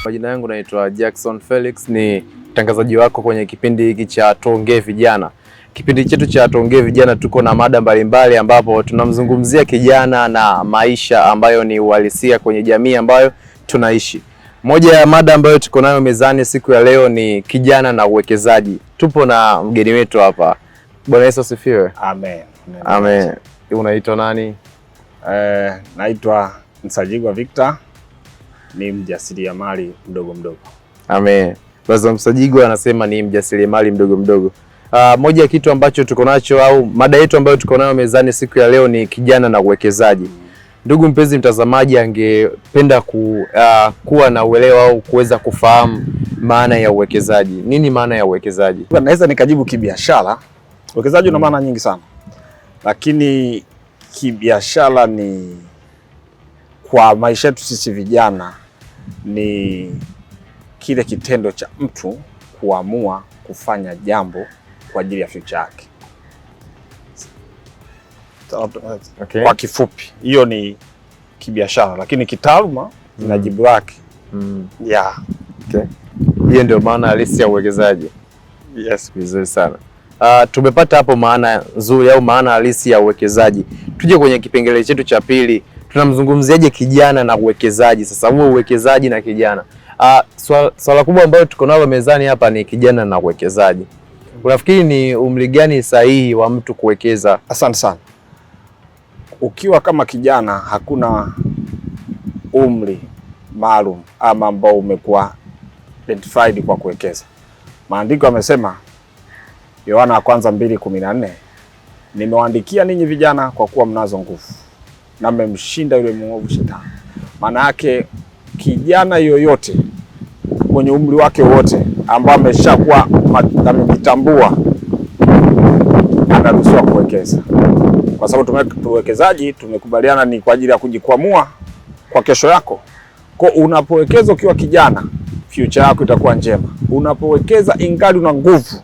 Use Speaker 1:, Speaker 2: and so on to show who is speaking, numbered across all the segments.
Speaker 1: Majina yangu naitwa Jackson Felix, ni mtangazaji wako kwenye kipindi hiki cha Tuongee Vijana. Kipindi chetu cha Tuongee Vijana tuko na mada mbalimbali ambapo tunamzungumzia kijana na maisha ambayo ni uhalisia kwenye jamii ambayo tunaishi. Moja ya mada ambayo tuko nayo mezani siku ya leo ni kijana na uwekezaji. Tupo na mgeni wetu hapa. Bwana Yesu asifiwe.
Speaker 2: Amen.
Speaker 1: Amen. Unaitwa nani?
Speaker 2: Naitwa Msajigwa Victor, ni mjasiriamali mdogo mdogo.
Speaker 1: Amen. Bwana Msajigwa anasema ni mjasiriamali mdogo mdogo. Moja ya kitu ambacho tuko nacho au mada yetu ambayo tuko nayo mezani siku ya leo ni kijana na uwekezaji. Ndugu mpenzi mtazamaji, angependa kuwa na uelewa au kuweza kufahamu maana ya uwekezaji. Nini maana ya uwekezaji?
Speaker 2: Naweza nikajibu kibiashara. Uwekezaji una maana nyingi sana, lakini kibiashara ni kwa maisha yetu sisi vijana ni kile kitendo cha mtu kuamua kufanya jambo kwa ajili ya future yake. Okay. Kwa kifupi hiyo ni kibiashara, lakini kitaaluma ina jibu lake. Yeah.
Speaker 1: Okay. Hiyo ndio maana halisi ya uwekezaji.
Speaker 2: Yes,
Speaker 1: vizuri sana. Tumepata hapo maana nzuri au maana halisi ya uwekezaji. Tuje kwenye kipengele chetu cha pili. Tunamzungumziaje kijana na uwekezaji? Sasa huo uwekezaji na kijana. Swala kubwa ambalo tuko nalo mezani hapa ni kijana na uwekezaji. Unafikiri ni umri gani sahihi wa mtu kuwekeza?
Speaker 2: Asante sana. Ukiwa kama kijana hakuna umri maalum ama ambao umekuwa identified kwa kuwekeza. Maandiko yamesema, Yohana wa kwanza 2:14, nimewaandikia ninyi vijana kwa kuwa mnazo nguvu na mmemshinda yule mwovu shetani. Maana yake kijana yoyote mwenye umri wake wote ambao ameshakuwa amejitambua anaruhusiwa kuwekeza, kwa sababu uwekezaji tumekubaliana ni kwa ajili ya kujikwamua kwa kesho yako. Kwa unapowekeza ukiwa kijana, future yako itakuwa njema. Unapowekeza ingali una nguvu,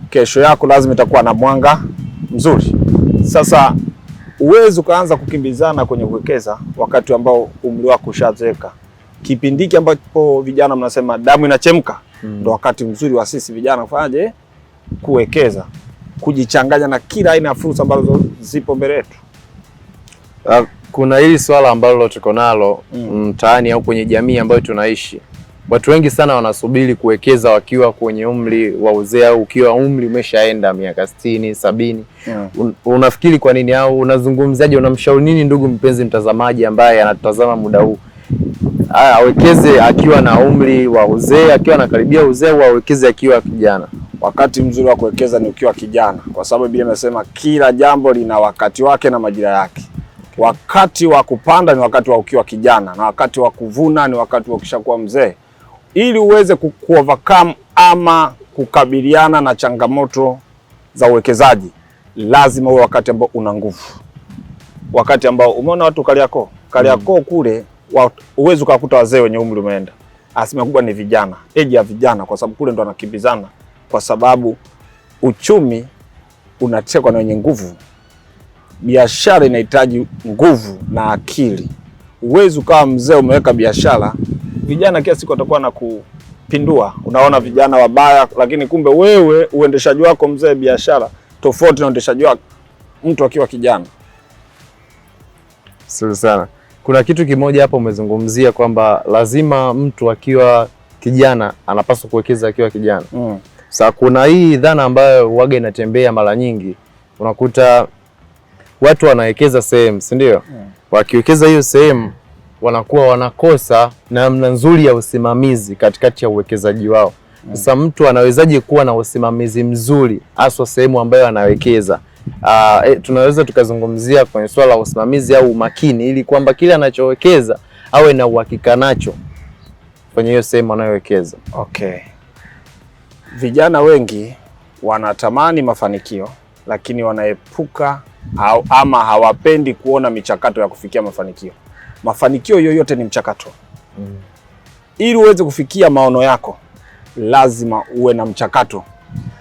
Speaker 2: kesho yako lazima itakuwa na mwanga mzuri. Sasa uwezo ukaanza kukimbizana kwenye kuwekeza wakati ambao umri wako ushazeeka. Kipindi hiki ambapo vijana mnasema damu inachemka, ndo wakati mzuri wa sisi vijana kufanyaje? Kuwekeza, kujichanganya na kila aina ya fursa ambazo zipo mbele yetu.
Speaker 1: Kuna hili swala ambalo tuko nalo mtaani au kwenye jamii ambayo tunaishi. Watu wengi sana wanasubiri kuwekeza wakiwa kwenye umri wa uzee au ukiwa umri umeshaenda miaka 60, 70. Unafikiri kwa nini au unazungumzaje, unamshauri nini ndugu mpenzi mtazamaji ambaye anatazama muda huu? Awekeze akiwa na umri wa uzee, akiwa anakaribia uzee, au awekeze akiwa kijana?
Speaker 2: Wakati mzuri wa kuwekeza ni ukiwa kijana, kwa sababu Biblia imesema kila jambo lina wakati wake na majira yake. Wakati wa kupanda ni wakati wa ukiwa kijana, na wakati wa kuvuna ni wakati wa ukishakuwa mzee. Ili uweze kuovercome ama kukabiliana na changamoto za uwekezaji, lazima uwe wakati ambao una nguvu. Wakati ambao umeona watu Kariakoo kule, uwezo ukakuta wazee wenye umri umeenda. Asilimia kubwa ni vijana, age ya vijana, kwa sababu kule ndo wanakimbizana, kwa sababu uchumi unatekwa na wenye nguvu. Biashara inahitaji nguvu na akili. Uwezo ukawa mzee umeweka biashara, vijana kila siku watakuwa na kupindua. Unaona vijana wabaya, lakini kumbe wewe uendeshaji wako mzee biashara tofauti na uendeshaji wako mtu akiwa kijana.
Speaker 1: Sawa sana. Kuna kitu kimoja hapo umezungumzia kwamba lazima mtu akiwa kijana anapaswa kuwekeza akiwa kijana. Sasa kuna hii dhana ambayo waga inatembea mara nyingi. Unakuta watu wanawekeza sehemu, si ndio? Wakiwekeza hiyo sehemu wanakuwa wanakosa namna nzuri ya usimamizi katikati ya uwekezaji wao. Sasa mtu anawezaje kuwa na usimamizi mzuri hasa sehemu ambayo anawekeza? Tunaweza tukazungumzia kwenye swala la usimamizi au umakini, ili kwamba kile anachowekeza awe na uhakika nacho kwenye hiyo sehemu anayowekeza.
Speaker 2: Okay. Vijana wengi wanatamani mafanikio, lakini wanaepuka ama hawapendi kuona michakato ya kufikia mafanikio. Mafanikio yoyote ni mchakato. Ili uweze kufikia maono yako, lazima uwe na mchakato.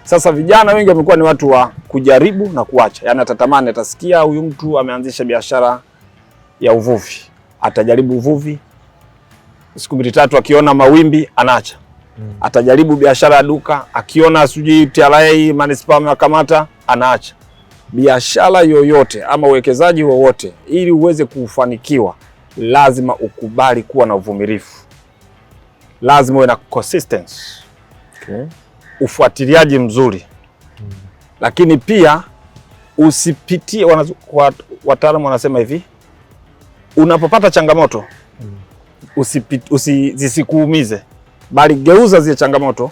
Speaker 2: Sasa vijana wengi wamekuwa ni watu wa kujaribu na kuacha. Yaani atatamani, atasikia huyu mtu ameanzisha biashara ya uvuvi, atajaribu uvuvi, siku 2-3 akiona mawimbi anaacha. Atajaribu biashara ya duka, akiona sijui TRA manispaa amekamata anaacha. Biashara yoyote ama uwekezaji wowote, ili uweze kufanikiwa, lazima ukubali kuwa na uvumilivu, lazima uwe na consistency, ufuatiliaji mzuri, lakini pia usipitie. Wataalamu wanasema hivi, unapopata changamoto zisikuumize, bali geuza zile changamoto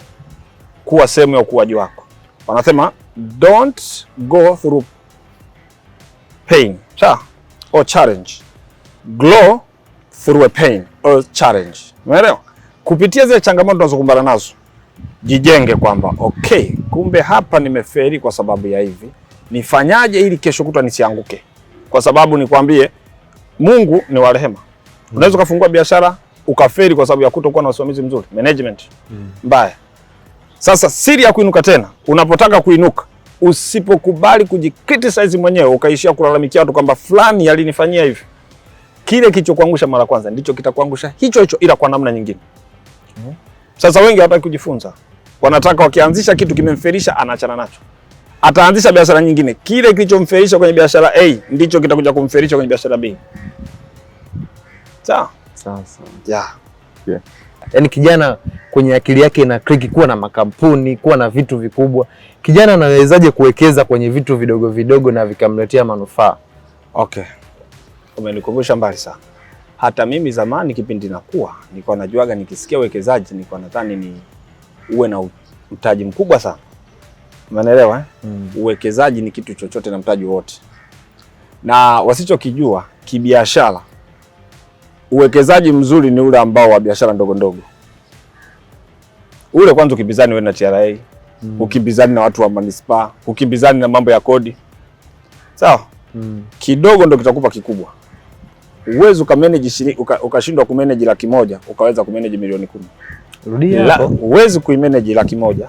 Speaker 2: kuwa sehemu ya ukuaji wako. Wanasema don't go through pain or challenge, grow through a pain or challenge. Umeelewa? Kupitia zile changamoto unazokumbana nazo, jijenge kwamba okay, kumbe hapa nimefeli kwa sababu ya hivi, nifanyaje ili kesho kutwa nisianguke? Kwa sababu nikwambie, Mungu ni wa rehema. Unaweza kufungua biashara ukafeli kwa sababu ya kutokuwa na usimamizi mzuri, management mbaya. Sasa siri ya kuinuka tena, unapotaka kuinuka, usipokubali kujicriticize mwenyewe ukaishia kulalamikia watu kwamba fulani alinifanyia hivi, kile kilichokuangusha mara kwanza ndicho kitakuangusha hicho hicho, ila kwa namna nyingine. Sasa wengi hawataki kujifunza, wanataka wakianzisha kitu kimemfelisha anaachana nacho, ataanzisha biashara nyingine, kile kilichomfelisha kwenye biashara A ndicho kitakuja kumfelisha kwenye biashara B. Sawa? Yeah.
Speaker 1: Yaani kijana kwenye akili yake ina click kuwa na makampuni, kuwa na vitu vikubwa. Kijana anawezaje kuwekeza kwenye vitu vidogo vidogo na vikamletea manufaa?
Speaker 2: Okay. Umenikumbusha mbali sana. Hata mimi zamani kipindi nakuwa, nilikuwa najuaga nikisikia uwekezaji nilikuwa nadhani ni uwe na mtaji mkubwa sana. Umeelewa Uwekezaji ni kitu chochote na mtaji wote. Na wasichokijua kibiashara, uwekezaji mzuri ni ule ambao wa biashara ndogo ndogo. Ule kwanza ukibizani wewe na TRA, ukibizani na watu wa manispaa, ukibizani na mambo ya kodi. Sawa? Kidogo ndo kitakupa kikubwa. Uwezo ukamanage ukashindwa kumanage 100,000 ukaweza kumanage milioni 10.
Speaker 1: Rudia hapo.
Speaker 2: Uwezo kuimanage 100,000.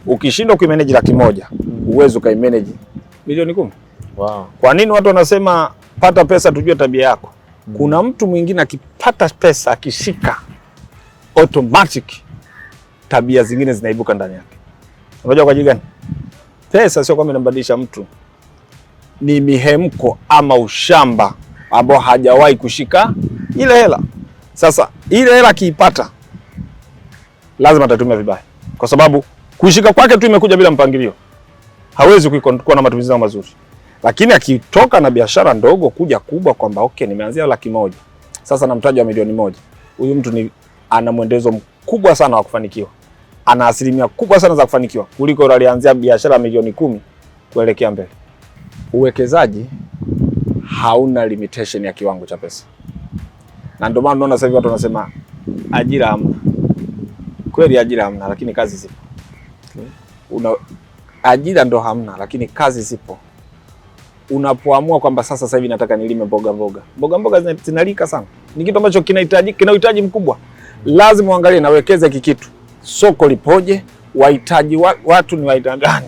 Speaker 2: Ukishindwa kuimanage 100,000, uwezo ukaimanage milioni 10.
Speaker 1: Wow.
Speaker 2: Kwa nini watu wanasema pata pesa tujue tabia yako? Kuna mtu mwingine akipata pesa akishika, automatic tabia zingine zinaibuka ndani yake. Unajua kwa ajili gani? Pesa sio kwamba inambadilisha mtu, ni mihemko ama ushamba ambao hajawahi kushika ile hela. Sasa ile hela akiipata lazima atatumia vibaya, kwa sababu kuishika kwake tu imekuja bila mpangilio, hawezi kuwa na matumizi mazuri. Lakini akitoka na biashara ndogo kuja kubwa, kwamba okay, nimeanzia 100,000 sasa na mtaji wa milioni 1, huyu mtu ana mwendezo mkubwa sana wa kufanikiwa, ana asilimia kubwa sana za kufanikiwa kuliko yule alianzia biashara milioni 10 kuelekea mbele. Uwekezaji hauna limitation ya kiwango cha pesa, na ndio maana unaona sasa hivi watu wanasema ajira hamna. Kweli ajira hamna, lakini kazi zipo. Ajira ndo hamna, lakini kazi zipo. Unapoamua kwamba sasa hivi nataka nilime mboga zinalika sana, ni kitu ambacho kina uhitaji mkubwa, lazima uangalie nawekeza hiki kitu, soko lipoje, wahitaji watu ni aina gani,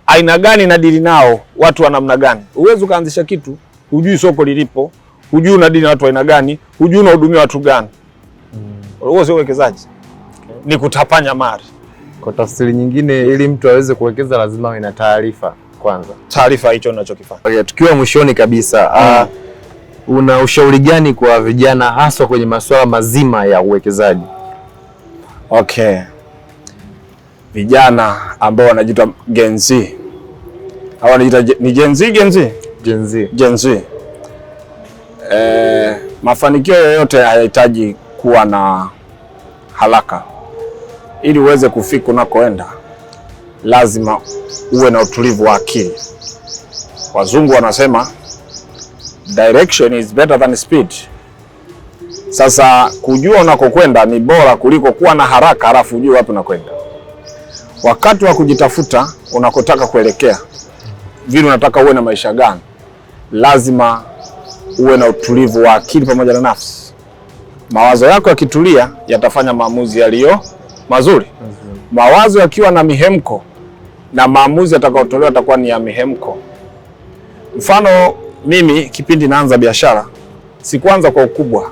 Speaker 2: aina gani na dili nao watu wa namna gani. Uwezo ukaanzisha kitu hujui soko lilipo, hujui una dili na watu aina gani, hujui unahudumia watu gani. Huo sio uwekezaji, ni kutapanya mali.
Speaker 1: Kwa tafsiri nyingine, ili mtu aweze kuwekeza lazima awe na taarifa kwanza.
Speaker 2: Taarifa hicho ninachokifanya.
Speaker 1: Okay, tukiwa mwishoni kabisa, una ushauri gani kwa vijana haswa kwenye masuala mazima ya uwekezaji?
Speaker 2: Okay. Vijana ambao wanajiita Gen Z. Hawa wanajiita ni Gen Z. Mafanikio yoyote hayahitaji kuwa na haraka. Ili uweze kufika unakoenda, lazima uwe na utulivu wa akili. Wazungu wanasema direction is better than speed. Sasa kujua unakokwenda ni bora kuliko kuwa na haraka halafu ujue wapi unakwenda. Wakati wa kujitafuta unakotaka kuelekea, vile unataka uwe na maisha gani, lazima uwe na utulivu wa akili pamoja na nafsi. Mawazo yako yakitulia yatafanya maamuzi yaliyo mazuri. Mawazo yakiwa na mihemko, na maamuzi yatakayotolewa yatakuwa ni ya mihemko. Mfano, mimi kipindi naanza biashara, sikuanza kwa ukubwa.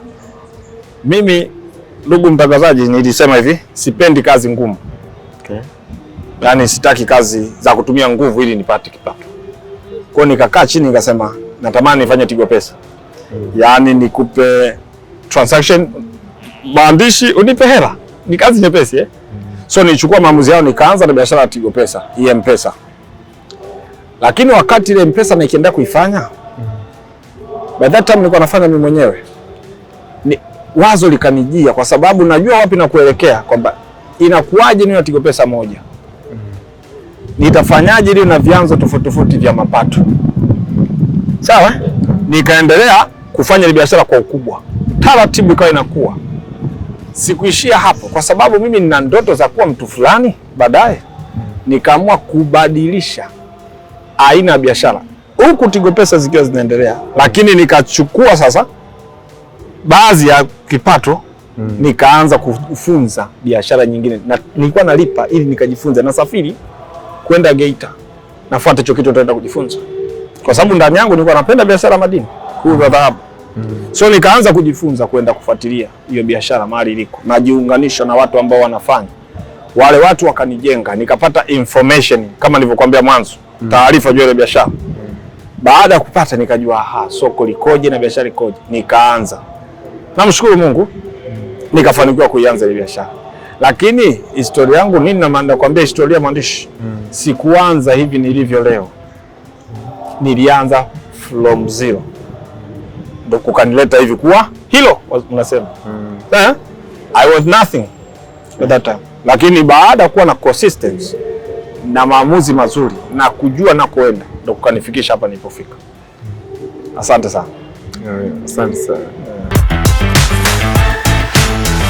Speaker 2: Mimi ndugu mtangazaji, nilisema hivi, sipendi kazi ngumu.
Speaker 1: Okay.
Speaker 2: Yaani sitaki kazi za kutumia nguvu ili nipate kipato. Kwa hiyo nikakaa chini nikasema natamani nifanye Tigo Pesa. Yaani nikupe transaction, maandishi, unipe hela. Ni kazi nyepesi So nilichukua maamuzi yao, nikaanza na biashara ya Tigo Pesa, M-Pesa. Lakini wakati ile M-Pesa nikienda kuifanya, by that time nilikuwa nafanya mimi mwenyewe. Wazo likanijia kwa sababu najua wapi na kuelekea, kwamba inakuwaje niwe na Tigo Pesa moja. Nitafanyaje ili na vyanzo tofauti tofauti vya mapato. Sawa? Nikaendelea kufanya biashara kwa ukubwa. Taratibu ikawa inakuwa. Sikuishia hapo kwa sababu mimi nina ndoto za kuwa mtu fulani baadaye. Nikaamua kubadilisha aina ya biashara. Huku Tigo Pesa zikiwa zinaendelea, lakini nikachukua sasa baadhi ya kipato nikaanza kufunza biashara nyingine, na nilikuwa nalipa ili nikajifunza, na safiri kwenda Geita nafuata hicho kitu nitaenda kujifunza, kwa sababu ndani yangu nilikuwa napenda biashara madini, kuuza dhahabu. So nikaanza kujifunza kwenda kufuatilia hiyo biashara mahali iliko, najiunganisha na watu ambao wanafanya, wale watu wakanijenga, nikapata information kama nilivyokuambia mwanzo, taarifa juu ya biashara. Baada ya kupata nikajua soko likoje na biashara ikoje, nikaanza. Namshukuru Mungu nikafanikiwa kuianza ile biashara. Lakini historia yangu nini, na maana nakwambia historia mwandishi. Sikuanza hivi nilivyo leo. Nilianza from zero. Ndio kukanileta hivi kuwa hilo unasema. I was nothing at that time. Lakini baada ya kuwa na consistency na maamuzi mazuri na kujua na kuenda, ndio kukanifikisha hapa nilipofika. Asante sana.
Speaker 1: Asante sana.